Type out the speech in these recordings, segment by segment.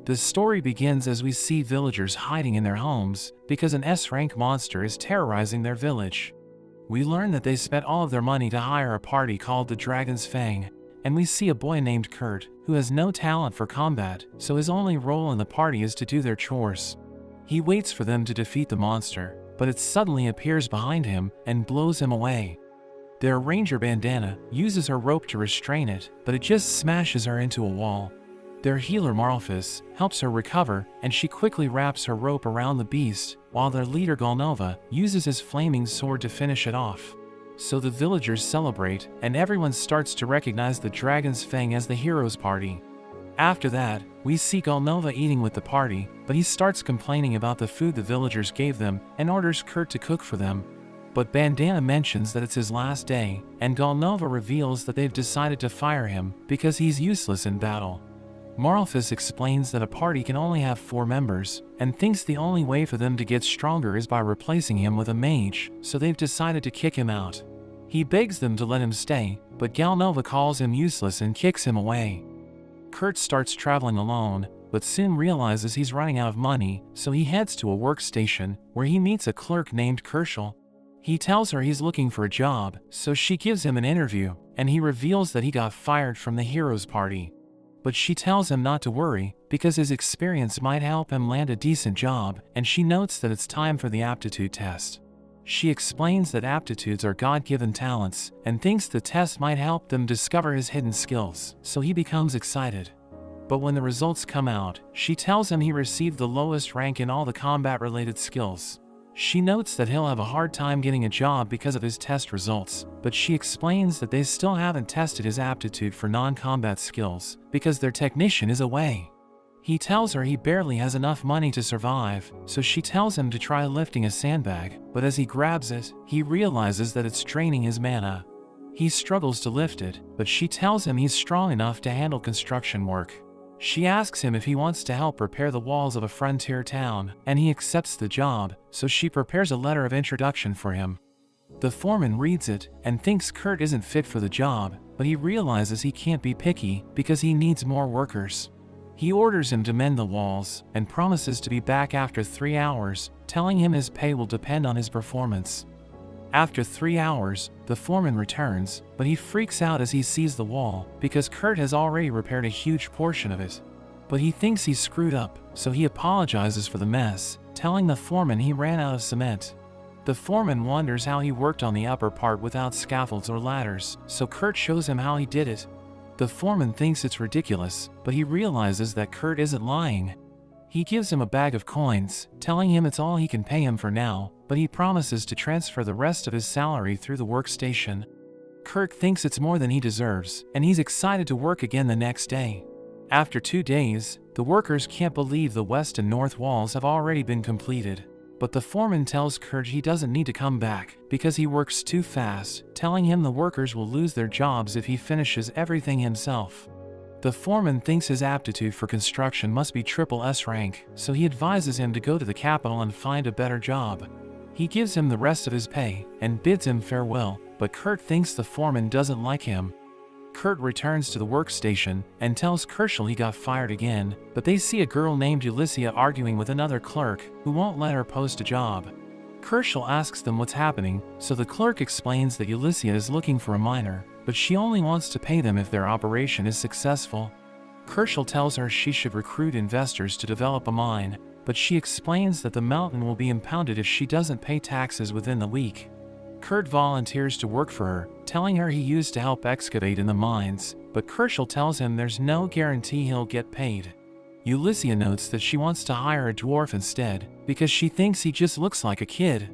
The story begins as we see villagers hiding in their homes because an S-rank monster is terrorizing their village. We learn that they spent all of their money to hire a party called the Dragon's Fang, and we see a boy named Kurt who has no talent for combat, so his only role in the party is to do their chores. He waits for them to defeat the monster, but it suddenly appears behind him and blows him away. Their ranger Bandana uses her rope to restrain it, but it just smashes her into a wall. Their healer Marlphus helps her recover, and she quickly wraps her rope around the beast, while their leader Galnova uses his flaming sword to finish it off. So the villagers celebrate, and everyone starts to recognize the Dragon's Fang as the hero's party. After that, we see Galnova eating with the party, but he starts complaining about the food the villagers gave them and orders Kurt to cook for them. But Bandana mentions that it's his last day, and Galnova reveals that they've decided to fire him because he's useless in battle. Marlphus explains that a party can only have 4 members, and thinks the only way for them to get stronger is by replacing him with a mage, so they've decided to kick him out. He begs them to let him stay, but Galnova calls him useless and kicks him away. Kurt starts traveling alone, but soon realizes he's running out of money, so he heads to a workstation, where he meets a clerk named Kerschel. He tells her he's looking for a job, so she gives him an interview, and he reveals that he got fired from the hero's party. But she tells him not to worry, because his experience might help him land a decent job, and she notes that it's time for the aptitude test. She explains that aptitudes are God-given talents, and thinks the test might help them discover his hidden skills, so he becomes excited. But when the results come out, she tells him he received the lowest rank in all the combat-related skills. She notes that he'll have a hard time getting a job because of his test results, but she explains that they still haven't tested his aptitude for non-combat skills, because their technician is away. He tells her he barely has enough money to survive, so she tells him to try lifting a sandbag, but as he grabs it, he realizes that it's draining his mana. He struggles to lift it, but she tells him he's strong enough to handle construction work. She asks him if he wants to help repair the walls of a frontier town, and he accepts the job, so she prepares a letter of introduction for him. The foreman reads it and thinks Kurt isn't fit for the job, but he realizes he can't be picky because he needs more workers. He orders him to mend the walls and promises to be back after 3 hours, telling him his pay will depend on his performance. After 3 hours, the foreman returns, but he freaks out as he sees the wall because Kurt has already repaired a huge portion of it. But he thinks he's screwed up, so he apologizes for the mess, telling the foreman he ran out of cement. The foreman wonders how he worked on the upper part without scaffolds or ladders, so Kurt shows him how he did it. The foreman thinks it's ridiculous, but he realizes that Kurt isn't lying. He gives him a bag of coins, telling him it's all he can pay him for now, but he promises to transfer the rest of his salary through the workstation. Kurt thinks it's more than he deserves, and he's excited to work again the next day. After 2 days, the workers can't believe the west and north walls have already been completed. But the foreman tells Kurt he doesn't need to come back, because he works too fast, telling him the workers will lose their jobs if he finishes everything himself. The foreman thinks his aptitude for construction must be triple S rank, so he advises him to go to the capital and find a better job. He gives him the rest of his pay, and bids him farewell, but Kurt thinks the foreman doesn't like him. Kurt returns to the workstation, and tells Kerschel he got fired again, but they see a girl named Ulyssia arguing with another clerk, who won't let her post a job. Kerschel asks them what's happening, so the clerk explains that Ulyssia is looking for a miner, but she only wants to pay them if their operation is successful. Kerschel tells her she should recruit investors to develop a mine, but she explains that the mountain will be impounded if she doesn't pay taxes within the week. Kurt volunteers to work for her, telling her he used to help excavate in the mines, but Kerschel tells him there's no guarantee he'll get paid. Ulyssia notes that she wants to hire a dwarf instead, because she thinks he just looks like a kid.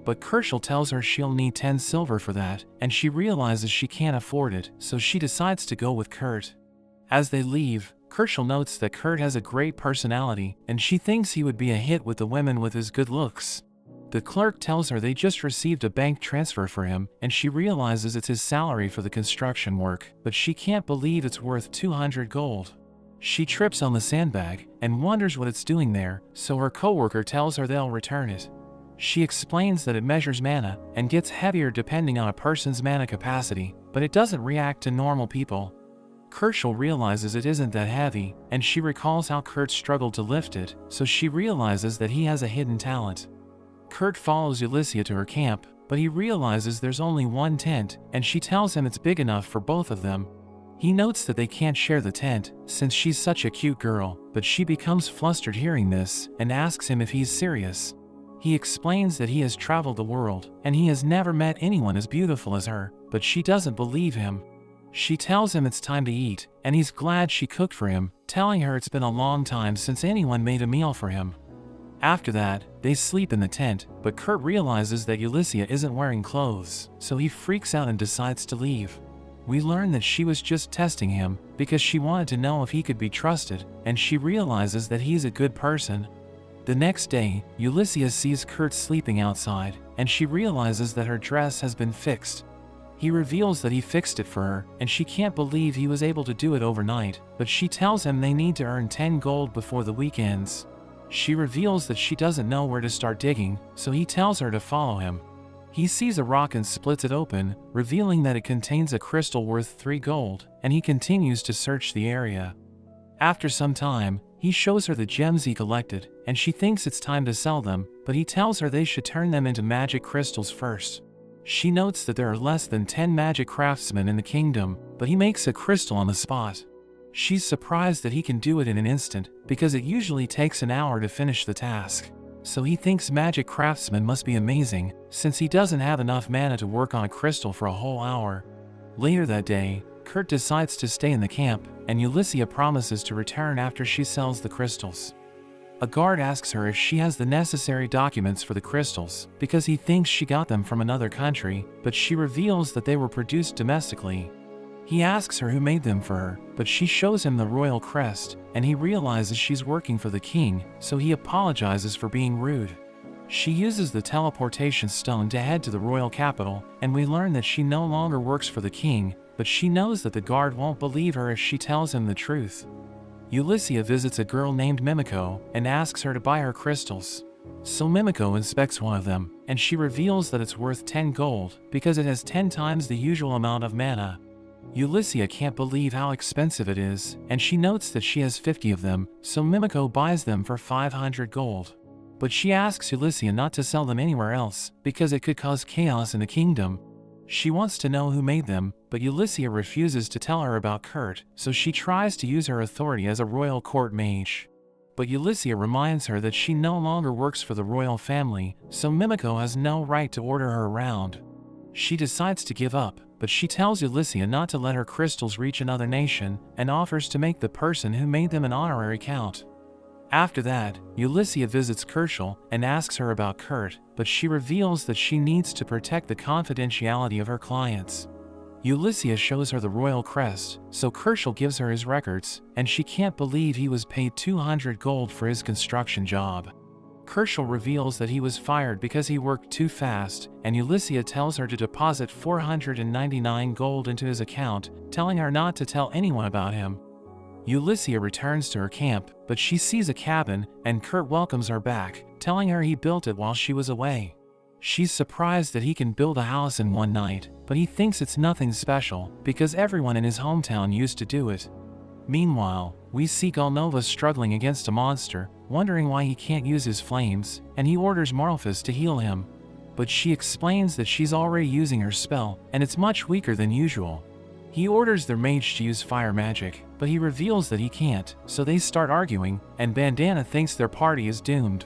But Kerschel tells her she'll need 10 silver for that, and she realizes she can't afford it, so she decides to go with Kurt. As they leave, Kerschel notes that Kurt has a great personality, and she thinks he would be a hit with the women with his good looks. The clerk tells her they just received a bank transfer for him, and she realizes it's his salary for the construction work, but she can't believe it's worth 200 gold. She trips on the sandbag, and wonders what it's doing there, so her coworker tells her they'll return it. She explains that it measures mana, and gets heavier depending on a person's mana capacity, but it doesn't react to normal people. Kershaw realizes it isn't that heavy, and she recalls how Kurt struggled to lift it, so she realizes that he has a hidden talent. Kurt follows Ulysses to her camp, but he realizes there's only one tent, and she tells him it's big enough for both of them. He notes that they can't share the tent, since she's such a cute girl, but she becomes flustered hearing this, and asks him if he's serious. He explains that he has traveled the world, and he has never met anyone as beautiful as her, but she doesn't believe him. She tells him it's time to eat, and he's glad she cooked for him, telling her it's been a long time since anyone made a meal for him. After that, they sleep in the tent, but Kurt realizes that Ulysses isn't wearing clothes, so he freaks out and decides to leave. We learn that she was just testing him, because she wanted to know if he could be trusted, and she realizes that he's a good person. The next day, Ulysses sees Kurt sleeping outside, and she realizes that her dress has been fixed. He reveals that he fixed it for her, and she can't believe he was able to do it overnight, but she tells him they need to earn 10 gold before the week ends. She reveals that she doesn't know where to start digging, so he tells her to follow him. He sees a rock and splits it open, revealing that it contains a crystal worth 3 gold, and he continues to search the area. After some time, he shows her the gems he collected, and she thinks it's time to sell them, but he tells her they should turn them into magic crystals first. She notes that there are less than 10 magic craftsmen in the kingdom, but he makes a crystal on the spot. She's surprised that he can do it in an instant, because it usually takes an hour to finish the task. So he thinks magic craftsmen must be amazing, since he doesn't have enough mana to work on a crystal for a whole hour. Later that day, Kurt decides to stay in the camp, and Ulysses promises to return after she sells the crystals. A guard asks her if she has the necessary documents for the crystals, because he thinks she got them from another country, but she reveals that they were produced domestically. He asks her who made them for her, but she shows him the royal crest, and he realizes she's working for the king, so he apologizes for being rude. She uses the teleportation stone to head to the royal capital, and we learn that she no longer works for the king, but she knows that the guard won't believe her if she tells him the truth. Ulysses visits a girl named Mimiko and asks her to buy her crystals. So Mimiko inspects one of them, and she reveals that it's worth 10 gold because it has 10 times the usual amount of mana. Ulysses can't believe how expensive it is, and she notes that she has 50 of them, so Mimiko buys them for 500 gold. But she asks Ulysses not to sell them anywhere else, because it could cause chaos in the kingdom. She wants to know who made them, but Ulysses refuses to tell her about Kurt, so she tries to use her authority as a royal court mage. But Ulysses reminds her that she no longer works for the royal family, so Mimiko has no right to order her around. She decides to give up, but she tells Ulysses not to let her crystals reach another nation, and offers to make the person who made them an honorary count. After that, Ulysses visits Kershaw and asks her about Kurt, but she reveals that she needs to protect the confidentiality of her clients. Ulysses shows her the royal crest, so Kershaw gives her his records, and she can't believe he was paid 200 gold for his construction job. Kershaw reveals that he was fired because he worked too fast, and Ulysses tells her to deposit 499 gold into his account, telling her not to tell anyone about him. Ulysses returns to her camp, but she sees a cabin, and Kurt welcomes her back, telling her he built it while she was away. She's surprised that he can build a house in one night, but he thinks it's nothing special, because everyone in his hometown used to do it. Meanwhile, we see Galnova struggling against a monster, wondering why he can't use his flames, and he orders Marlphus to heal him. But she explains that she's already using her spell, and it's much weaker than usual. He orders their mage to use fire magic, but he reveals that he can't, so they start arguing, and Bandana thinks their party is doomed.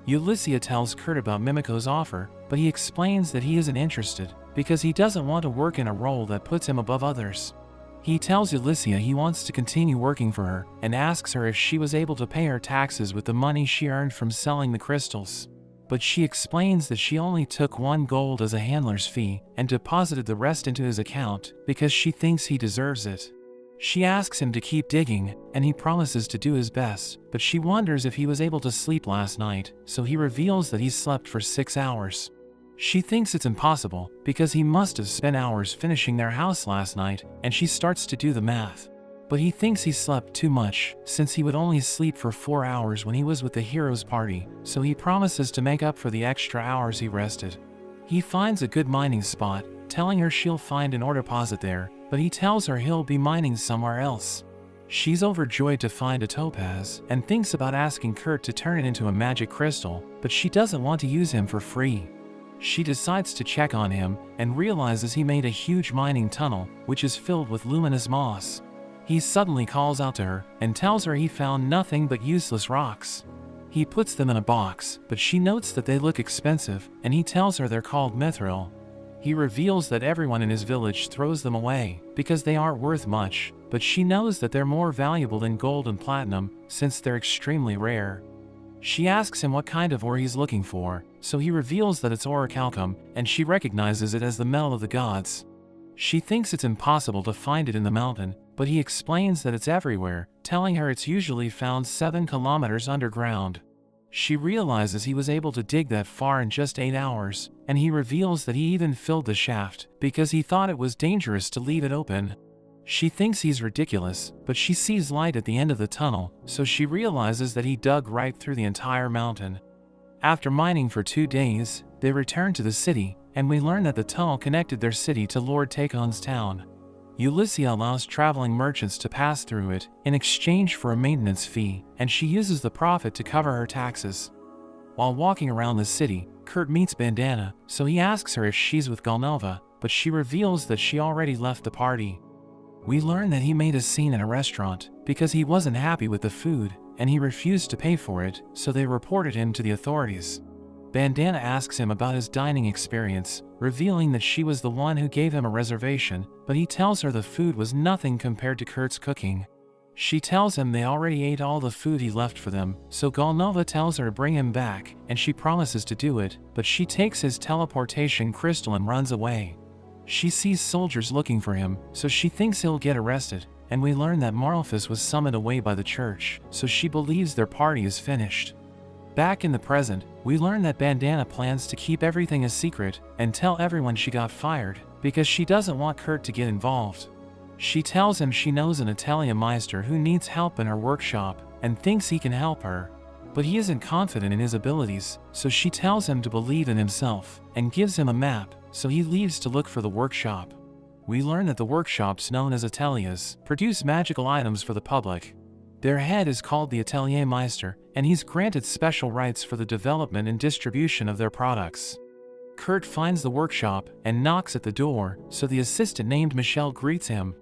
Ulysses tells Kurt about Mimiko's offer, but he explains that he isn't interested, because he doesn't want to work in a role that puts him above others. He tells Ulysses he wants to continue working for her, and asks her if she was able to pay her taxes with the money she earned from selling the crystals. But she explains that she only took 1 gold as a handler's fee, and deposited the rest into his account, because she thinks he deserves it. She asks him to keep digging, and he promises to do his best, but she wonders if he was able to sleep last night, so he reveals that he slept for 6 hours. She thinks it's impossible, because he must have spent hours finishing their house last night, and she starts to do the math. But he thinks he slept too much, since he would only sleep for 4 hours when he was with the hero's party, so he promises to make up for the extra hours he rested. He finds a good mining spot, telling her she'll find an ore deposit there, but he tells her he'll be mining somewhere else. She's overjoyed to find a topaz and thinks about asking Kurt to turn it into a magic crystal, but she doesn't want to use him for free. She decides to check on him and realizes he made a huge mining tunnel, which is filled with luminous moss. He suddenly calls out to her and tells her he found nothing but useless rocks. He puts them in a box, but she notes that they look expensive, and he tells her they're called mithril. He reveals that everyone in his village throws them away because they aren't worth much, but she knows that they're more valuable than gold and platinum since they're extremely rare. She asks him what kind of ore he's looking for, so he reveals that it's orichalcum, and she recognizes it as the metal of the gods. She thinks it's impossible to find it in the mountain, but he explains that it's everywhere, telling her it's usually found 7 kilometers underground. She realizes he was able to dig that far in just 8 hours, and he reveals that he even filled the shaft because he thought it was dangerous to leave it open. She thinks he's ridiculous, but she sees light at the end of the tunnel, so she realizes that he dug right through the entire mountain. After mining for 2 days, they return to the city, and we learn that the tunnel connected their city to Lord Takon's town. Ulysses allows traveling merchants to pass through it in exchange for a maintenance fee, and she uses the profit to cover her taxes. While walking around the city, Kurt meets Bandana, so he asks her if she's with Galnova, but she reveals that she already left the party. We learn that he made a scene in a restaurant because he wasn't happy with the food, and he refused to pay for it, so they reported him to the authorities. Bandana asks him about his dining experience, revealing that she was the one who gave him a reservation, but he tells her the food was nothing compared to Kurt's cooking. She tells him they already ate all the food he left for them, so Galnova tells her to bring him back, and she promises to do it, but she takes his teleportation crystal and runs away. She sees soldiers looking for him, so she thinks he'll get arrested, and we learn that Marlphus was summoned away by the church, so she believes their party is finished. Back in the present, we learn that Bandana plans to keep everything a secret and tell everyone she got fired, because she doesn't want Kurt to get involved. She tells him she knows an Atelier meister who needs help in her workshop and thinks he can help her. But he isn't confident in his abilities, so she tells him to believe in himself and gives him a map, so he leaves to look for the workshop. We learn that the workshops known as Ateliers produce magical items for the public. Their head is called the Atelier Meister, and he's granted special rights for the development and distribution of their products. Kurt finds the workshop and knocks at the door, so the assistant named Michelle greets him.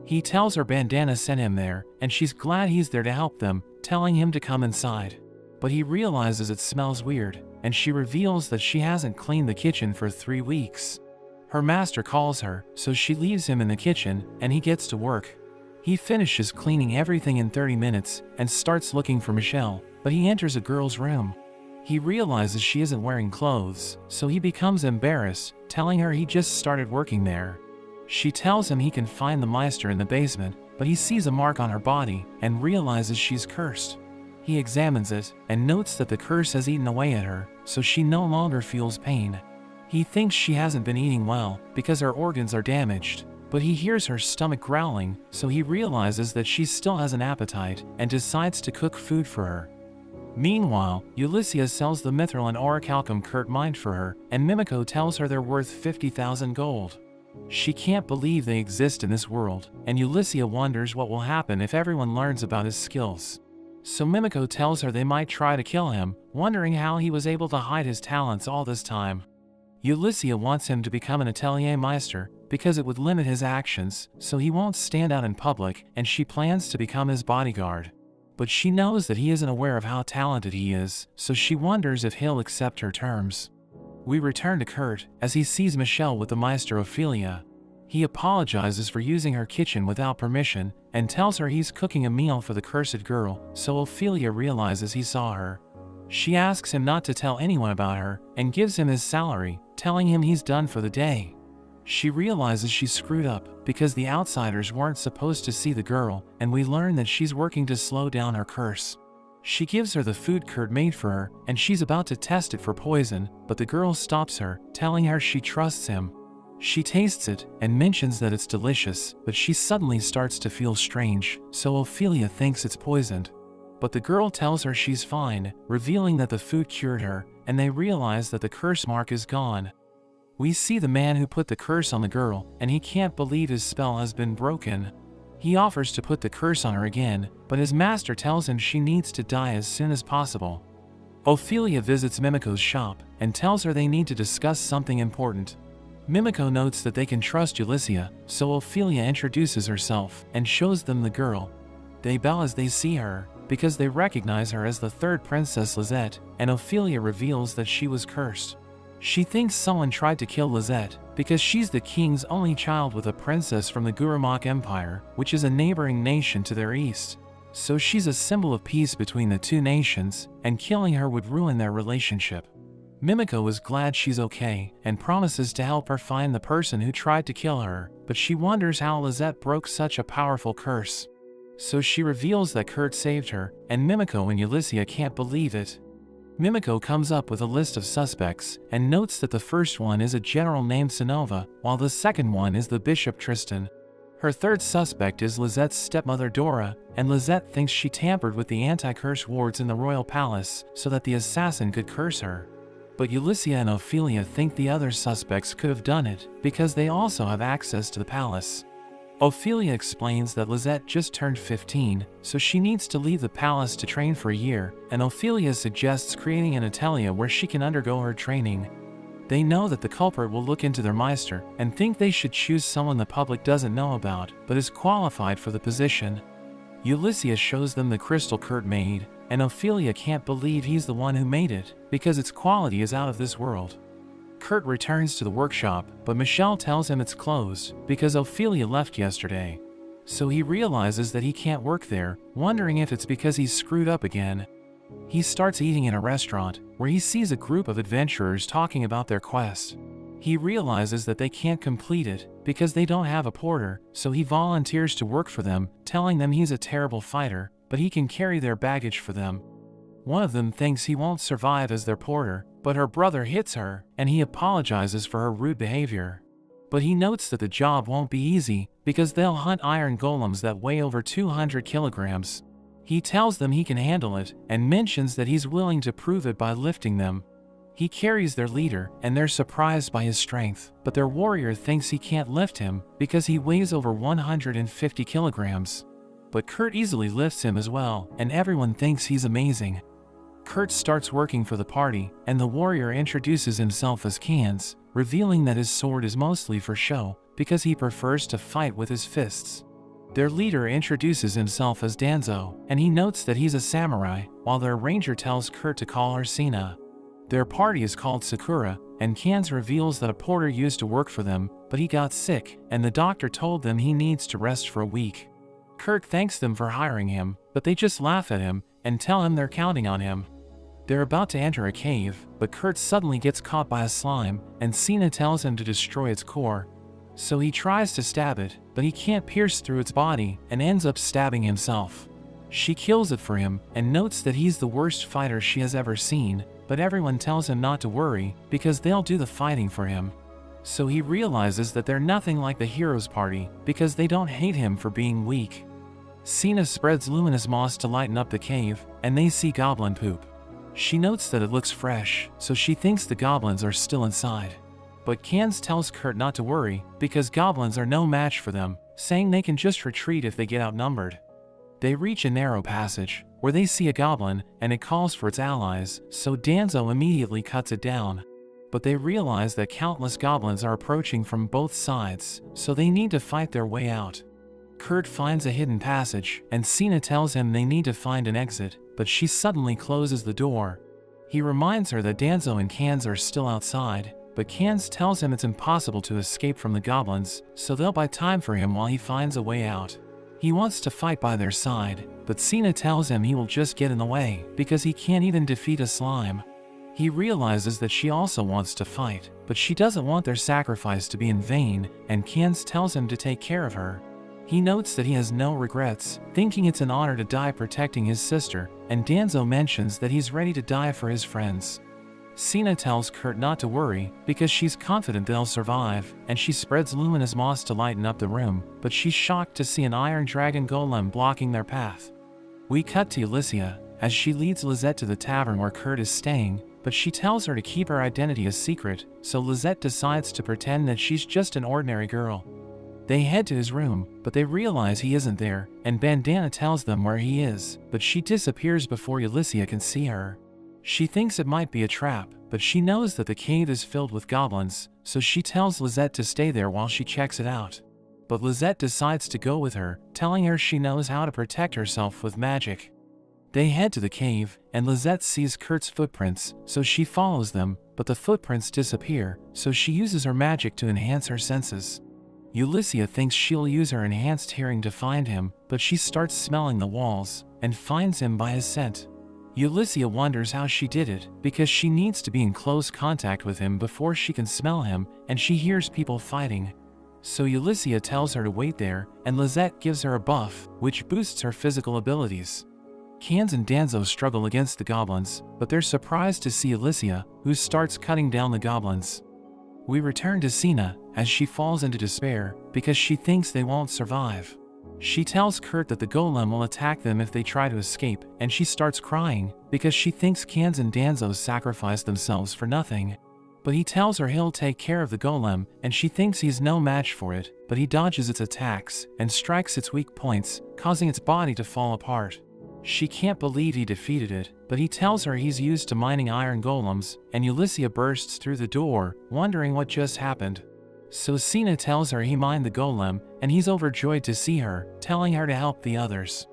He tells her Bandana sent him there, and she's glad he's there to help them, telling him to come inside. But he realizes it smells weird, and she reveals that she hasn't cleaned the kitchen for 3 weeks. Her master calls her, so she leaves him in the kitchen, and he gets to work. He finishes cleaning everything in 30 minutes and starts looking for Michelle, but he enters a girl's room. He realizes she isn't wearing clothes, so he becomes embarrassed, telling her he just started working there. She tells him he can find the Meister in the basement, but he sees a mark on her body and realizes she's cursed. He examines it and notes that the curse has eaten away at her, so she no longer feels pain. He thinks she hasn't been eating well because her organs are damaged, but he hears her stomach growling, so he realizes that she still has an appetite and decides to cook food for her. Meanwhile, Ulysses sells the mithril and orichalcum Kurt mined for her, and Mimiko tells her they're worth 50,000 gold. She can't believe they exist in this world, and Ulysses wonders what will happen if everyone learns about his skills. So Mimiko tells her they might try to kill him, wondering how he was able to hide his talents all this time. Ulysses wants him to become an Atelier Meister because it would limit his actions, so he won't stand out in public, and she plans to become his bodyguard. But she knows that he isn't aware of how talented he is, so she wonders if he'll accept her terms. We return to Kurt as he sees Michelle with the Meister Ophelia. He apologizes for using her kitchen without permission and tells her he's cooking a meal for the cursed girl, so Ophelia realizes he saw her. She asks him not to tell anyone about her and gives him his salary, telling him he's done for the day. She realizes she's screwed up because the outsiders weren't supposed to see the girl, and we learn that she's working to slow down her curse. She gives her the food Kurt made for her, and she's about to test it for poison, but the girl stops her, telling her she trusts him. She tastes it and mentions that it's delicious, but she suddenly starts to feel strange, so Ophelia thinks it's poisoned. But the girl tells her she's fine, revealing that the food cured her, and they realize that the curse mark is gone. We see the man who put the curse on the girl, and he can't believe his spell has been broken. He offers to put the curse on her again, but his master tells him she needs to die as soon as possible. Ophelia visits Mimico's shop and tells her they need to discuss something important. Mimico notes that they can trust Ulysses, so Ophelia introduces herself and shows them the girl. They bow as they see her, because they recognize her as the third princess Lisette, and Ophelia reveals that she was cursed. She thinks someone tried to kill Lisette because she's the king's only child with a princess from the Gurumach Empire, which is a neighboring nation to their east. So she's a symbol of peace between the two nations, and killing her would ruin their relationship. Mimico is glad she's okay and promises to help her find the person who tried to kill her, but she wonders how Lisette broke such a powerful curse. So she reveals that Kurt saved her, and Mimico and Ulysses can't believe it. Mimico comes up with a list of suspects and notes that the first one is a general named Sinova, while the second one is the Bishop Tristan. Her third suspect is Lisette's stepmother Dora, and Lisette thinks she tampered with the anti-curse wards in the royal palace so that the assassin could curse her. But Ulysses and Ophelia think the other suspects could have done it because they also have access to the palace. Ophelia explains that Lisette just turned 15, so she needs to leave the palace to train for a year, and Ophelia suggests creating an atelier where she can undergo her training. They know that the culprit will look into their Meister and think they should choose someone the public doesn't know about, but is qualified for the position. Ulysses shows them the crystal Kurt made, and Ophelia can't believe he's the one who made it, because its quality is out of this world. Kurt returns to the workshop, but Michelle tells him it's closed because Ophelia left yesterday. So he realizes that he can't work there, wondering if it's because he's screwed up again. He starts eating in a restaurant, where he sees a group of adventurers talking about their quest. He realizes that they can't complete it because they don't have a porter, so he volunteers to work for them, telling them he's a terrible fighter, but he can carry their baggage for them. One of them thinks he won't survive as their porter, but her brother hits her, and he apologizes for her rude behavior. But he notes that the job won't be easy, because they'll hunt iron golems that weigh over 200 kilograms. He tells them he can handle it, and mentions that he's willing to prove it by lifting them. He carries their leader, and they're surprised by his strength, but their warrior thinks he can't lift him, because he weighs over 150 kilograms. But Kurt easily lifts him as well, and everyone thinks he's amazing. Kurt starts working for the party, and the warrior introduces himself as Cans, revealing that his sword is mostly for show, because he prefers to fight with his fists. Their leader introduces himself as Danzo, and he notes that he's a samurai, while their ranger tells Kurt to call her Sina. Their party is called Sakura, and Cans reveals that a porter used to work for them, but he got sick, and the doctor told them he needs to rest for a week. Kurt thanks them for hiring him, but they just laugh at him, and tell him they're counting on him. They're about to enter a cave, but Kurt suddenly gets caught by a slime, and Sina tells him to destroy its core. So he tries to stab it, but he can't pierce through its body, and ends up stabbing himself. She kills it for him, and notes that he's the worst fighter she has ever seen, but everyone tells him not to worry, because they'll do the fighting for him. So he realizes that they're nothing like the hero's party, because they don't hate him for being weak. Sina spreads luminous moss to lighten up the cave, and they see goblin poop. She notes that it looks fresh, so she thinks the goblins are still inside. But Cans tells Kurt not to worry, because goblins are no match for them, saying they can just retreat if they get outnumbered. They reach a narrow passage, where they see a goblin, and it calls for its allies, so Danzo immediately cuts it down. But they realize that countless goblins are approaching from both sides, so they need to fight their way out. Kurt finds a hidden passage, and Sina tells him they need to find an exit, but she suddenly closes the door. He reminds her that Danzo and Cans are still outside, but Cans tells him it's impossible to escape from the goblins, so they'll buy time for him while he finds a way out. He wants to fight by their side, but Sina tells him he will just get in the way, because he can't even defeat a slime. He realizes that she also wants to fight, but she doesn't want their sacrifice to be in vain, and Cans tells him to take care of her. He notes that he has no regrets, thinking it's an honor to die protecting his sister, and Danzo mentions that he's ready to die for his friends. Sina tells Kurt not to worry, because she's confident they'll survive, and she spreads luminous moss to lighten up the room, but she's shocked to see an iron dragon golem blocking their path. We cut to Ulysses, as she leads Lisette to the tavern where Kurt is staying, but she tells her to keep her identity a secret, so Lisette decides to pretend that she's just an ordinary girl. They head to his room, but they realize he isn't there, and Bandana tells them where he is, but she disappears before Ulysses can see her. She thinks it might be a trap, but she knows that the cave is filled with goblins, so she tells Lisette to stay there while she checks it out. But Lisette decides to go with her, telling her she knows how to protect herself with magic. They head to the cave, and Lisette sees Kurt's footprints, so she follows them, but the footprints disappear, so she uses her magic to enhance her senses. Ulysses thinks she'll use her enhanced hearing to find him, but she starts smelling the walls, and finds him by his scent. Ulysses wonders how she did it, because she needs to be in close contact with him before she can smell him, and she hears people fighting. So Ulysses tells her to wait there, and Lisette gives her a buff, which boosts her physical abilities. Cans and Danzo struggle against the goblins, but they're surprised to see Ulysses, who starts cutting down the goblins. We return to Sina, as she falls into despair, because she thinks they won't survive. She tells Kurt that the golem will attack them if they try to escape, and she starts crying, because she thinks Cans and Danzo sacrificed themselves for nothing. But he tells her he'll take care of the golem, and she thinks he's no match for it, but he dodges its attacks, and strikes its weak points, causing its body to fall apart. She can't believe he defeated it, but he tells her he's used to mining iron golems, and Ulysses bursts through the door, wondering what just happened. So Sina tells her he mined the golem, and he's overjoyed to see her, telling her to help the others.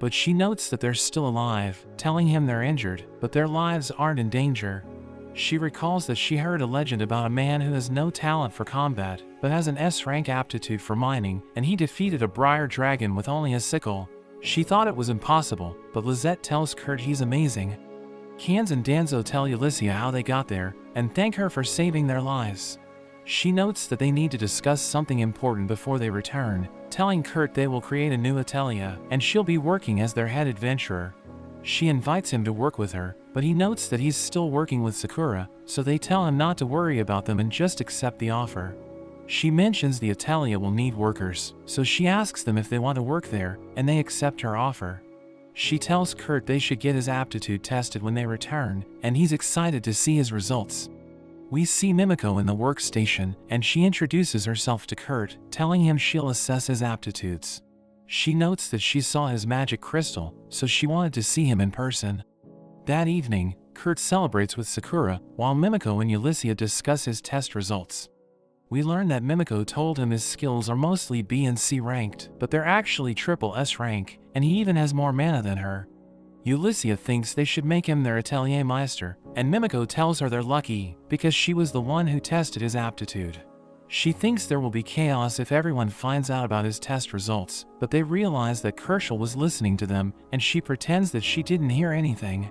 But she notes that they're still alive, telling him they're injured, but their lives aren't in danger. She recalls that she heard a legend about a man who has no talent for combat, but has an S-rank aptitude for mining, and he defeated a briar dragon with only a sickle. She thought it was impossible, but Lisette tells Kurt he's amazing. Cans and Danzo tell Ulysses how they got there, and thank her for saving their lives. She notes that they need to discuss something important before they return, telling Kurt they will create a new Atelier, and she'll be working as their head adventurer. She invites him to work with her, but he notes that he's still working with Sakura, so they tell him not to worry about them and just accept the offer. She mentions the Atelier will need workers, so she asks them if they want to work there, and they accept her offer. She tells Kurt they should get his aptitude tested when they return, and he's excited to see his results. We see Mimiko in the workstation, and she introduces herself to Kurt, telling him she'll assess his aptitudes. She notes that she saw his magic crystal, so she wanted to see him in person. That evening, Kurt celebrates with Sakura, while Mimiko and Ulysses discuss his test results. We learn that Mimiko told him his skills are mostly B and C ranked, but they're actually triple S rank, and he even has more mana than her. Ulysses thinks they should make him their Atelier Meister, and Mimiko tells her they're lucky, because she was the one who tested his aptitude. She thinks there will be chaos if everyone finds out about his test results, but they realize that Kerschel was listening to them, and she pretends that she didn't hear anything.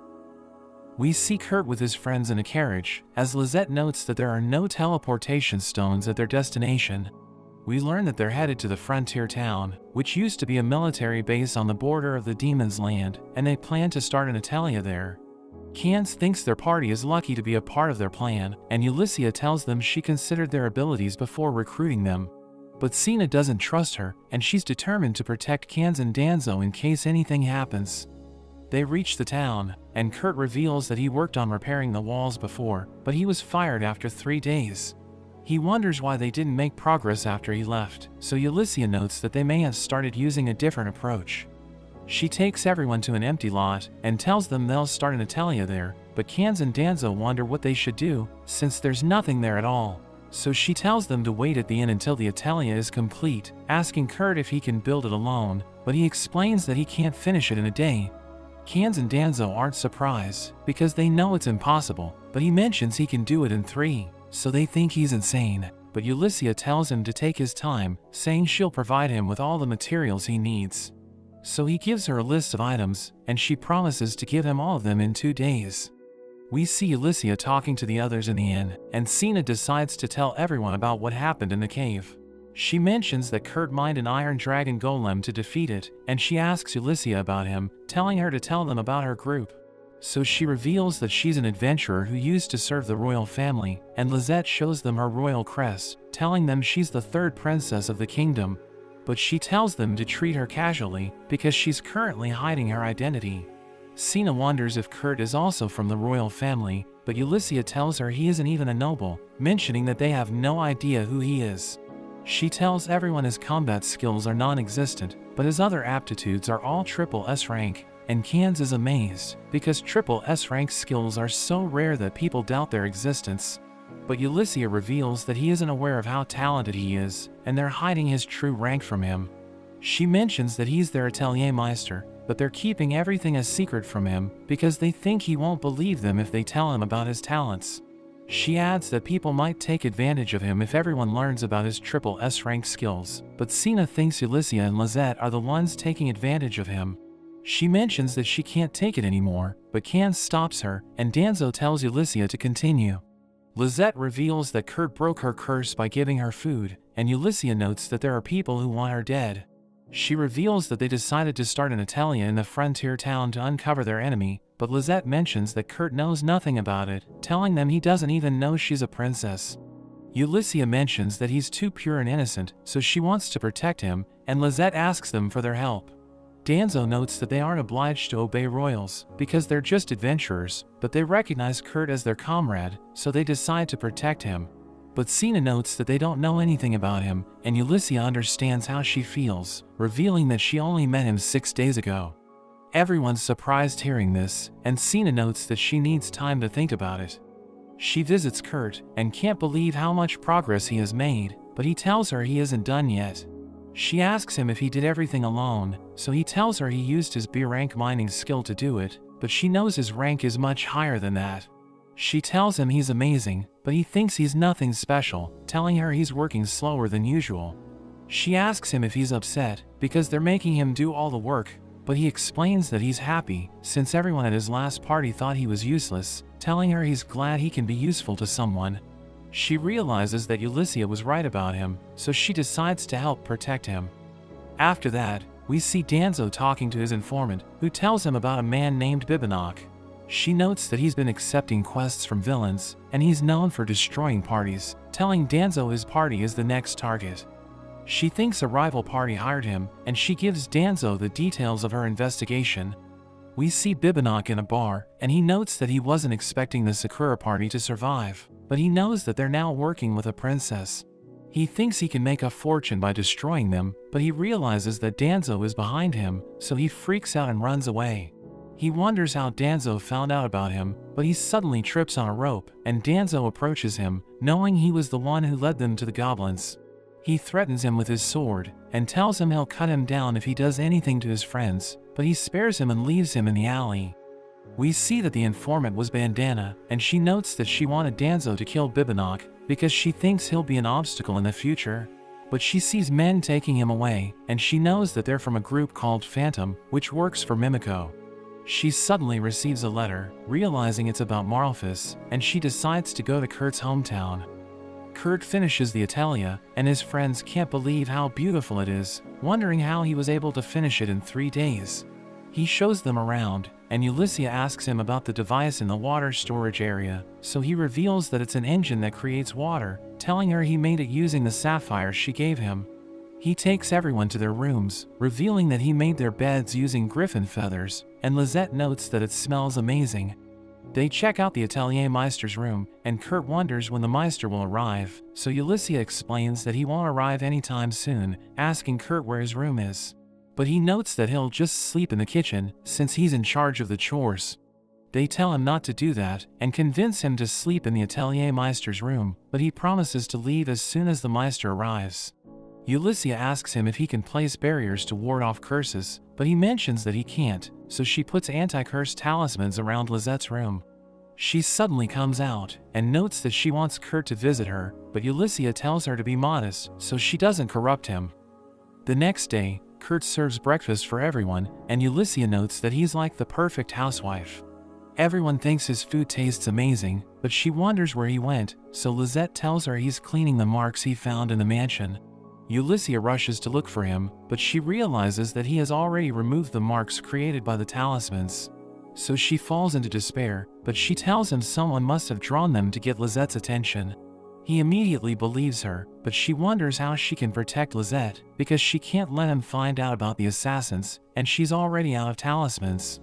We see Kurt with his friends in a carriage, as Lisette notes that there are no teleportation stones at their destination. We learn that they're headed to the frontier town, which used to be a military base on the border of the Demon's Land, and they plan to start an Atelier there. Cans thinks their party is lucky to be a part of their plan, and Ulysses tells them she considered their abilities before recruiting them. But Sina doesn't trust her, and she's determined to protect Cans and Danzo in case anything happens. They reach the town, and Kurt reveals that he worked on repairing the walls before, but he was fired after 3 days. He wonders why they didn't make progress after he left, so Ulysses notes that they may have started using a different approach. She takes everyone to an empty lot, and tells them they'll start an Atelier there, but Cans and Danzo wonder what they should do, since there's nothing there at all. So she tells them to wait at the inn until the Atelier is complete, asking Kurt if he can build it alone, but he explains that he can't finish it in a day. Cans and Danzo aren't surprised, because they know it's impossible, but he mentions he can do it in 3. So they think he's insane, but Ulysses tells him to take his time, saying she'll provide him with all the materials he needs. So he gives her a list of items, and she promises to give him all of them in 2 days. We see Ulysses talking to the others in the inn, and Sina decides to tell everyone about what happened in the cave. She mentions that Kurt mined an iron dragon golem to defeat it, and she asks Ulysses about him, telling her to tell them about her group. So she reveals that she's an adventurer who used to serve the royal family, and Lisette shows them her royal crest, telling them she's the 3rd princess of the kingdom. But she tells them to treat her casually, because she's currently hiding her identity. Sina wonders if Kurt is also from the royal family, but Ulysses tells her he isn't even a noble, mentioning that they have no idea who he is. She tells everyone his combat skills are non-existent, but his other aptitudes are all triple S rank, and Kans is amazed, because triple S rank skills are so rare that people doubt their existence. But Ulysses reveals that he isn't aware of how talented he is, and they're hiding his true rank from him. She mentions that he's their Atelier Meister, but they're keeping everything a secret from him because they think he won't believe them if they tell him about his talents. She adds that people might take advantage of him if everyone learns about his triple S rank skills, but Sina thinks Ulysses and Lisette are the ones taking advantage of him. She mentions that she can't take it anymore, but Can stops her, and Danzo tells Ulysses to continue. Lisette reveals that Kurt broke her curse by giving her food, and Ulysses notes that there are people who want her dead. She reveals that they decided to start an atelier in the frontier town to uncover their enemy, but Lisette mentions that Kurt knows nothing about it, telling them he doesn't even know she's a princess. Ulysses mentions that he's too pure and innocent, so she wants to protect him, and Lisette asks them for their help. Danzo notes that they aren't obliged to obey royals, because they're just adventurers, but they recognize Kurt as their comrade, so they decide to protect him. But Sina notes that they don't know anything about him, and Ulysses understands how she feels, revealing that she only met him 6 days ago. Everyone's surprised hearing this, and Sina notes that she needs time to think about it. She visits Kurt, and can't believe how much progress he has made, but he tells her he isn't done yet. She asks him if he did everything alone, so he tells her he used his B rank mining skill to do it, but she knows his rank is much higher than that. She tells him he's amazing, but he thinks he's nothing special, telling her he's working slower than usual. She asks him if he's upset, because they're making him do all the work, but he explains that he's happy, since everyone at his last party thought he was useless, telling her he's glad he can be useful to someone. She realizes that Ulysses was right about him, so she decides to help protect him. After that, we see Danzo talking to his informant, who tells him about a man named Bibinok. She notes that he's been accepting quests from villains, and he's known for destroying parties, telling Danzo his party is the next target. She thinks a rival party hired him, and she gives Danzo the details of her investigation. We see Bibinok in a bar, and he notes that he wasn't expecting the Sakura party to survive, but he knows that they're now working with a princess. He thinks he can make a fortune by destroying them, but he realizes that Danzo is behind him, so he freaks out and runs away. He wonders how Danzo found out about him, but he suddenly trips on a rope, and Danzo approaches him, knowing he was the one who led them to the goblins. He threatens him with his sword, and tells him he'll cut him down if he does anything to his friends, but he spares him and leaves him in the alley. We see that the informant was Bandana, and she notes that she wanted Danzo to kill Bibinok, because she thinks he'll be an obstacle in the future. But she sees men taking him away, and she knows that they're from a group called Phantom, which works for Mimiko. She suddenly receives a letter, realizing it's about Marlfus, and she decides to go to Kurt's hometown. Kurt finishes the Atelier, and his friends can't believe how beautiful it is, wondering how he was able to finish it in 3 days. He shows them around, and Ulysses asks him about the device in the water storage area, so he reveals that it's an engine that creates water, telling her he made it using the sapphire she gave him. He takes everyone to their rooms, revealing that he made their beds using griffin feathers, and Lisette notes that it smells amazing. They check out the Atelier Meister's room, and Kurt wonders when the Meister will arrive, so Ulysses explains that he won't arrive anytime soon, asking Kurt where his room is. But he notes that he'll just sleep in the kitchen, since he's in charge of the chores. They tell him not to do that, and convince him to sleep in the Atelier Meister's room, but he promises to leave as soon as the Meister arrives. Ulysses asks him if he can place barriers to ward off curses, but he mentions that he can't, so she puts anti-curse talismans around Lisette's room. She suddenly comes out, and notes that she wants Kurt to visit her, but Ulysses tells her to be modest, so she doesn't corrupt him. The next day, Kurt serves breakfast for everyone, and Ulysses notes that he's like the perfect housewife. Everyone thinks his food tastes amazing, but she wonders where he went, so Lisette tells her he's cleaning the marks he found in the mansion. Ulysses rushes to look for him, but she realizes that he has already removed the marks created by the talismans. So she falls into despair, but she tells him someone must have drawn them to get Lisette's attention. He immediately believes her, but she wonders how she can protect Lisette, because she can't let him find out about the assassins, and she's already out of talismans.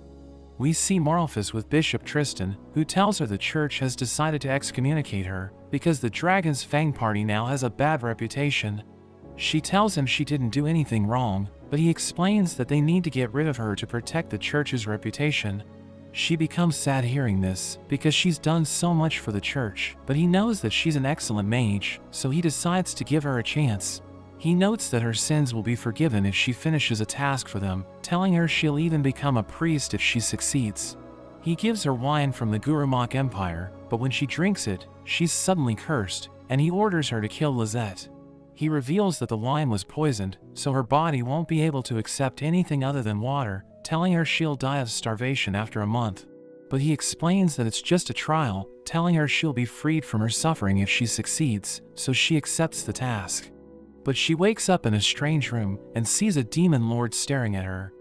We see Marlphus with Bishop Tristan, who tells her the church has decided to excommunicate her because the Dragon's Fang party now has a bad reputation. She tells him she didn't do anything wrong, but he explains that they need to get rid of her to protect the church's reputation. She becomes sad hearing this because she's done so much for the church, but he knows that she's an excellent mage, so he decides to give her a chance. He notes that her sins will be forgiven if she finishes a task for them, telling her she'll even become a priest if she succeeds. He gives her wine from the Gurumach Empire, but when she drinks it, she's suddenly cursed, and he orders her to kill Lisette. He reveals that the wine was poisoned, so her body won't be able to accept anything other than water, telling her she'll die of starvation after a month. But he explains that it's just a trial, telling her she'll be freed from her suffering if she succeeds, so she accepts the task. But she wakes up in a strange room and sees a demon lord staring at her.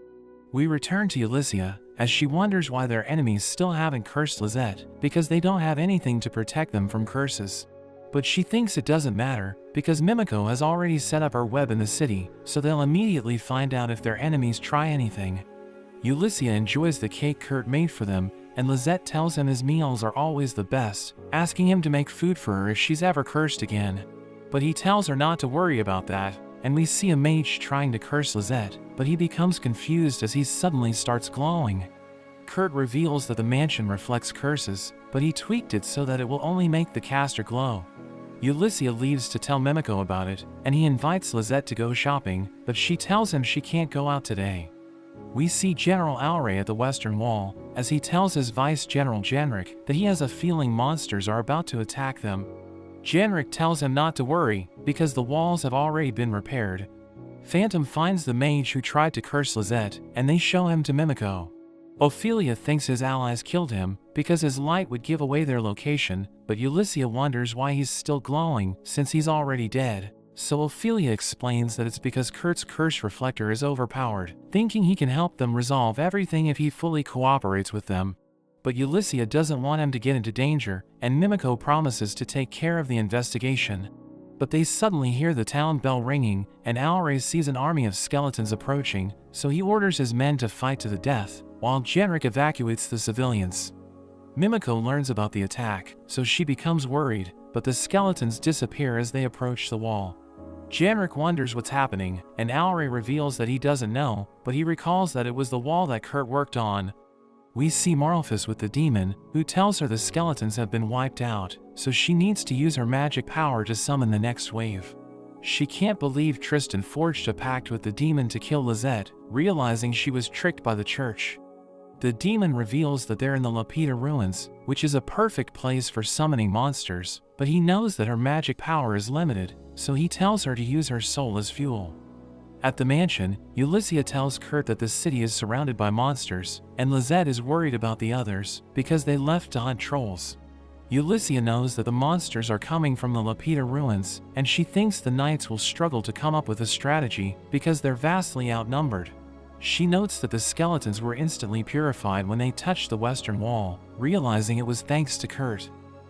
We return to Ulyssia, as she wonders why their enemies still haven't cursed Lisette, because they don't have anything to protect them from curses. But she thinks it doesn't matter, because Mimiko has already set up her web in the city, so they'll immediately find out if their enemies try anything. Ulyssia enjoys the cake Kurt made for them, and Lisette tells him his meals are always the best, asking him to make food for her if she's ever cursed again. But he tells her not to worry about that, and we see a mage trying to curse Lisette, but he becomes confused as he suddenly starts glowing. Kurt reveals that the mansion reflects curses, but he tweaked it so that it will only make the caster glow. Ulyssia leaves to tell Mimiko about it, and he invites Lisette to go shopping, but she tells him she can't go out today. We see General Alray at the Western Wall, as he tells his Vice General Genric that he has a feeling monsters are about to attack them. Genric tells him not to worry, because the walls have already been repaired. Phantom finds the mage who tried to curse Lisette, and they show him to Mimiko. Ophelia thinks his allies killed him, because his light would give away their location, but Ulyssia wonders why he's still glowing, since he's already dead. So Ophelia explains that it's because Kurt's curse reflector is overpowered, thinking he can help them resolve everything if he fully cooperates with them. But Ulyssia doesn't want him to get into danger, and Mimiko promises to take care of the investigation. But they suddenly hear the town bell ringing, and Alray sees an army of skeletons approaching, so he orders his men to fight to the death, while Genric evacuates the civilians. Mimiko learns about the attack, so she becomes worried, but the skeletons disappear as they approach the wall. Genric wonders what's happening, and Alray reveals that he doesn't know, but he recalls that it was the wall that Kurt worked on. We see Marlphus with the demon, who tells her the skeletons have been wiped out, so she needs to use her magic power to summon the next wave. She can't believe Tristan forged a pact with the demon to kill Lisette, realizing she was tricked by the church. The demon reveals that they're in the Lapita ruins, which is a perfect place for summoning monsters, but he knows that her magic power is limited, so he tells her to use her soul as fuel. At the mansion, Ulyssia tells Kurt that the city is surrounded by monsters, and Lisette is worried about the others, because they left to hunt trolls. Ulyssia knows that the monsters are coming from the Lapita ruins, and she thinks the knights will struggle to come up with a strategy, because they're vastly outnumbered. She notes that the skeletons were instantly purified when they touched the western wall, realizing it was thanks to Kurt.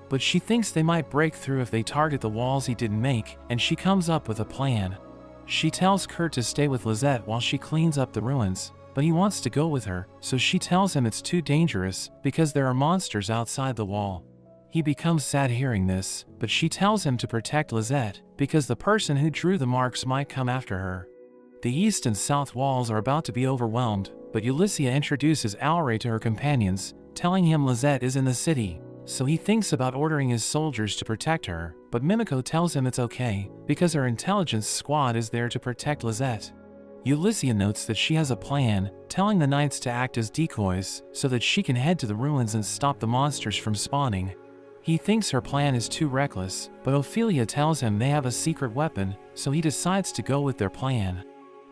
But she thinks they might break through if they target the walls he didn't make, and she comes up with a plan. She tells Kurt to stay with Lisette while she cleans up the ruins, but he wants to go with her, so she tells him it's too dangerous because there are monsters outside the wall. He becomes sad hearing this, but she tells him to protect Lisette because the person who drew the marks might come after her. The east and south walls are about to be overwhelmed, but Ulyssia introduces Alray to her companions, telling him Lisette is in the city, so he thinks about ordering his soldiers to protect her, but Mimiko tells him it's okay, because her intelligence squad is there to protect Lisette. Ulyssia notes that she has a plan, telling the knights to act as decoys, so that she can head to the ruins and stop the monsters from spawning. He thinks her plan is too reckless, but Ophelia tells him they have a secret weapon, so he decides to go with their plan.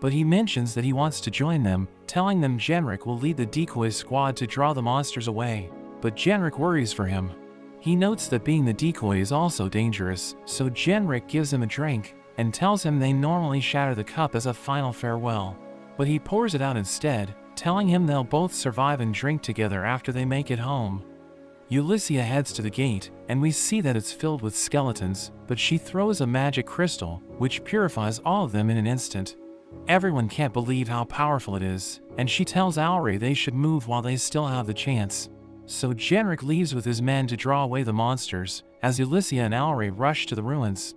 But he mentions that he wants to join them, telling them Genric will lead the decoy squad to draw the monsters away. But Genric worries for him. He notes that being the decoy is also dangerous, so Genric gives him a drink, and tells him they normally shatter the cup as a final farewell. But he pours it out instead, telling him they'll both survive and drink together after they make it home. Ulyssia heads to the gate, and we see that it's filled with skeletons, but she throws a magic crystal, which purifies all of them in an instant. Everyone can't believe how powerful it is, and she tells Alre they should move while they still have the chance. So Genric leaves with his men to draw away the monsters, as Ulyssia and Alre rush to the ruins.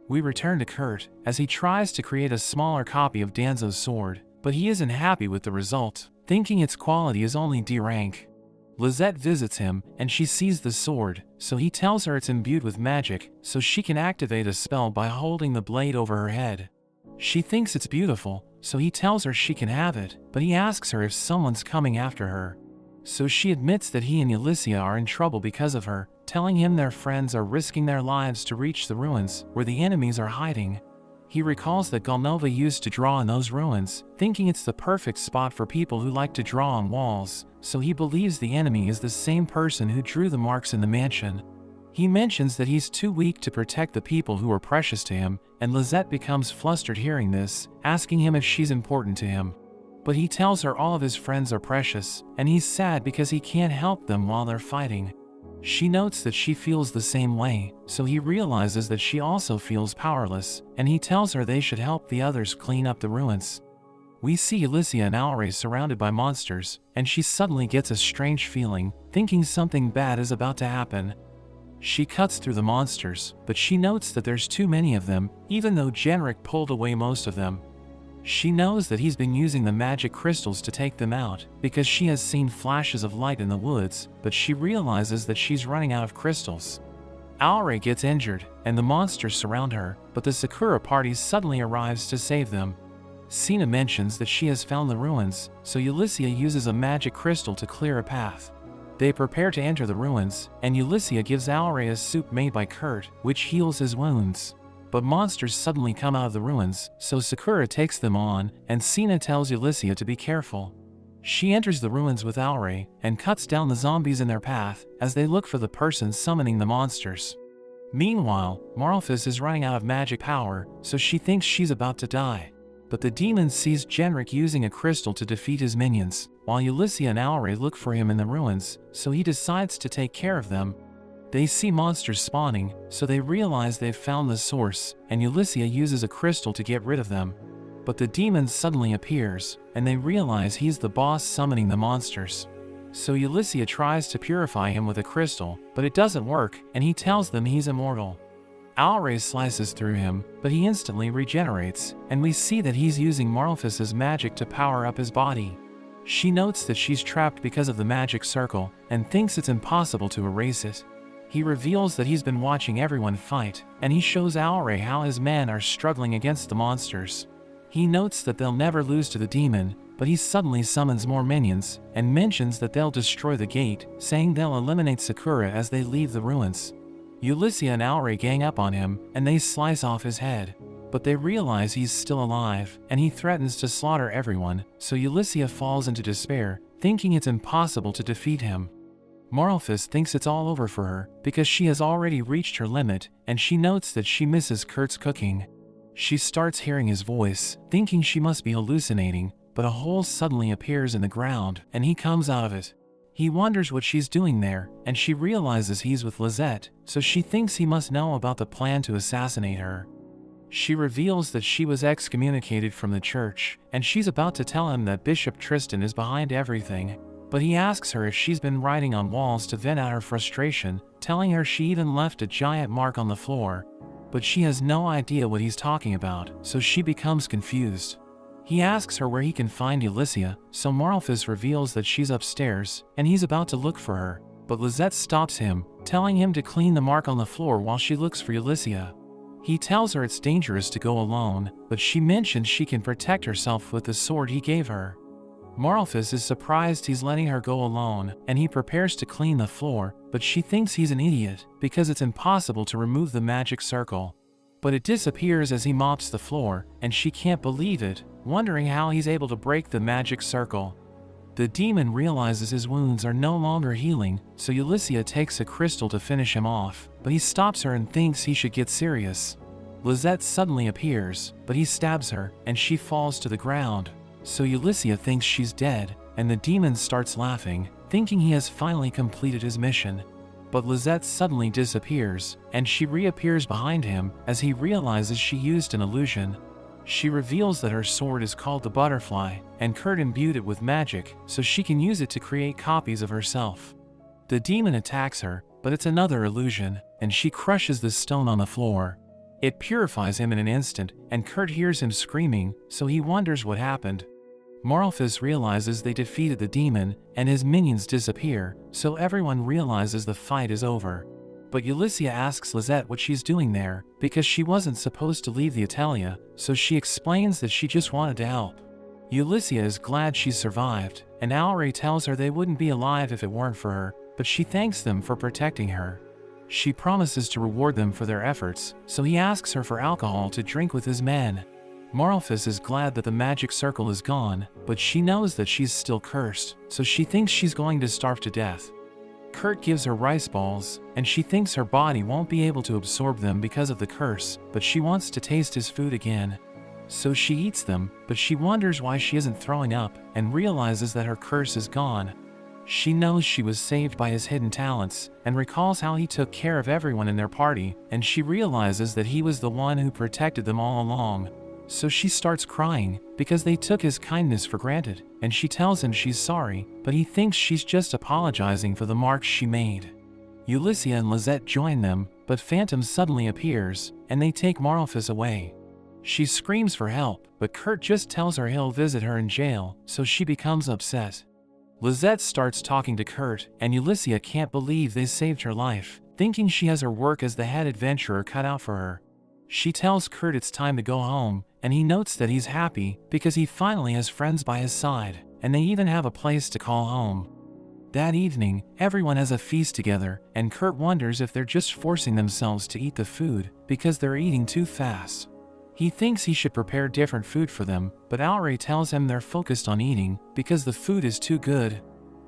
We return to Kurt, as he tries to create a smaller copy of Danzo's sword, but he isn't happy with the result, thinking its quality is only D rank. Lisette visits him, and she sees the sword, so he tells her it's imbued with magic, so she can activate a spell by holding the blade over her head. She thinks it's beautiful, so he tells her she can have it, but he asks her if someone's coming after her. So she admits that he and Ulyssia are in trouble because of her, telling him their friends are risking their lives to reach the ruins, where the enemies are hiding. He recalls that Galnova used to draw in those ruins, thinking it's the perfect spot for people who like to draw on walls, so he believes the enemy is the same person who drew the marks in the mansion. He mentions that he's too weak to protect the people who are precious to him, and Lisette becomes flustered hearing this, asking him if she's important to him. But he tells her all of his friends are precious, and he's sad because he can't help them while they're fighting. She notes that she feels the same way, so he realizes that she also feels powerless, and he tells her they should help the others clean up the ruins. We see Ulyssia and Alre surrounded by monsters, and she suddenly gets a strange feeling, thinking something bad is about to happen. She cuts through the monsters, but she notes that there's too many of them, even though Genric pulled away most of them. She knows that he's been using the magic crystals to take them out, because she has seen flashes of light in the woods, but she realizes that she's running out of crystals. Alre gets injured, and the monsters surround her, but the Sakura party suddenly arrives to save them. Sina mentions that she has found the ruins, so Ulyssia uses a magic crystal to clear a path. They prepare to enter the ruins, and Ulyssia gives Alre a soup made by Kurt, which heals his wounds. But monsters suddenly come out of the ruins, so Sakura takes them on, and Sina tells Ulyssia to be careful. She enters the ruins with Alre, and cuts down the zombies in their path, as they look for the person summoning the monsters. Meanwhile, Marlphus is running out of magic power, so she thinks she's about to die. But the demon sees Genric using a crystal to defeat his minions, while Ulyssia and Alre look for him in the ruins, so he decides to take care of them. They see monsters spawning, so they realize they've found the source, and Ulyssia uses a crystal to get rid of them. But the demon suddenly appears, and they realize he's the boss summoning the monsters. So Ulyssia tries to purify him with a crystal, but it doesn't work, and he tells them he's immortal. Alre slices through him, but he instantly regenerates, and we see that he's using Marlphus's magic to power up his body. She notes that she's trapped because of the magic circle, and thinks it's impossible to erase it. He reveals that he's been watching everyone fight, and he shows Alre how his men are struggling against the monsters. He notes that they'll never lose to the demon, but he suddenly summons more minions, and mentions that they'll destroy the gate, saying they'll eliminate Sakura as they leave the ruins. Ulyssia and Alre gang up on him, and they slice off his head. But they realize he's still alive, and he threatens to slaughter everyone, so Ulyssia falls into despair, thinking it's impossible to defeat him. Marlphus thinks it's all over for her, because she has already reached her limit, and she notes that she misses Kurt's cooking. She starts hearing his voice, thinking she must be hallucinating, but a hole suddenly appears in the ground, and he comes out of it. He wonders what she's doing there, and she realizes he's with Lisette, so she thinks he must know about the plan to assassinate her. She reveals that she was excommunicated from the church, and she's about to tell him that Bishop Tristan is behind everything. But he asks her if she's been writing on walls to vent out her frustration, telling her she even left a giant mark on the floor. But she has no idea what he's talking about, so she becomes confused. He asks her where he can find Ulyssia, so Marlphus reveals that she's upstairs, and he's about to look for her. But Lisette stops him, telling him to clean the mark on the floor while she looks for Ulyssia. He tells her it's dangerous to go alone, but she mentions she can protect herself with the sword he gave her. Marlphus is surprised he's letting her go alone, and he prepares to clean the floor, but she thinks he's an idiot, because it's impossible to remove the magic circle. But it disappears as he mops the floor, and she can't believe it, wondering how he's able to break the magic circle. The demon realizes his wounds are no longer healing, so Ulyssia takes a crystal to finish him off, but he stops her and thinks he should get serious. Lisette suddenly appears, but he stabs her, and she falls to the ground. So Ulyssia thinks she's dead, and the demon starts laughing, thinking he has finally completed his mission. But Lisette suddenly disappears, and she reappears behind him as he realizes she used an illusion. She reveals that her sword is called the Butterfly, and Kurt imbued it with magic so she can use it to create copies of herself. The demon attacks her, but it's another illusion, and she crushes the stone on the floor. It purifies him in an instant, and Kurt hears him screaming, so he wonders what happened. Moralphys realizes they defeated the demon, and his minions disappear, so everyone realizes the fight is over. But Ulyssia asks Lisette what she's doing there, because she wasn't supposed to leave the Atelier, so she explains that she just wanted to help. Ulyssia is glad she survived, and Atelier tells her they wouldn't be alive if it weren't for her, but she thanks them for protecting her. She promises to reward them for their efforts, so he asks her for alcohol to drink with his men. Moralphys is glad that the magic circle is gone, but she knows that she's still cursed, so she thinks she's going to starve to death. Kurt gives her rice balls, and she thinks her body won't be able to absorb them because of the curse, but she wants to taste his food again. So she eats them, but she wonders why she isn't throwing up, and realizes that her curse is gone. She knows she was saved by his hidden talents, and recalls how he took care of everyone in their party, and she realizes that he was the one who protected them all along. So she starts crying, because they took his kindness for granted, and she tells him she's sorry, but he thinks she's just apologizing for the marks she made. Ulyssia and Lisette join them, but Phantom suddenly appears, and they take Moralphys away. She screams for help, but Kurt just tells her he'll visit her in jail, so she becomes upset. Lisette starts talking to Kurt, and Ulyssia can't believe they saved her life, thinking she has her work as the head adventurer cut out for her. She tells Kurt it's time to go home, and he notes that he's happy because he finally has friends by his side, and they even have a place to call home. That evening, everyone has a feast together, and Kurt wonders if they're just forcing themselves to eat the food because they're eating too fast. He thinks he should prepare different food for them, but Atelier tells him they're focused on eating because the food is too good.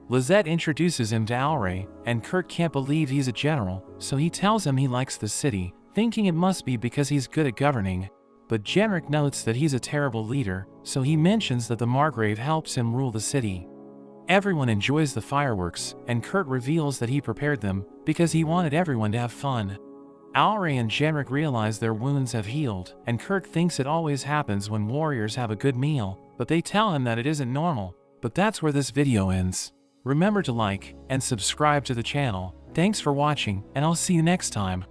Lisette introduces him to Atelier, and Kurt can't believe he's a general, so he tells him he likes the city, thinking it must be because he's good at governing. But Genric notes that he's a terrible leader, so he mentions that the Margrave helps him rule the city. Everyone enjoys the fireworks, and Kurt reveals that he prepared them because he wanted everyone to have fun. Atelier and Genric realize their wounds have healed, and Kurt thinks it always happens when warriors have a good meal, but they tell him that it isn't normal. But that's where this video ends. Remember to like and subscribe to the channel. Thanks for watching, and I'll see you next time.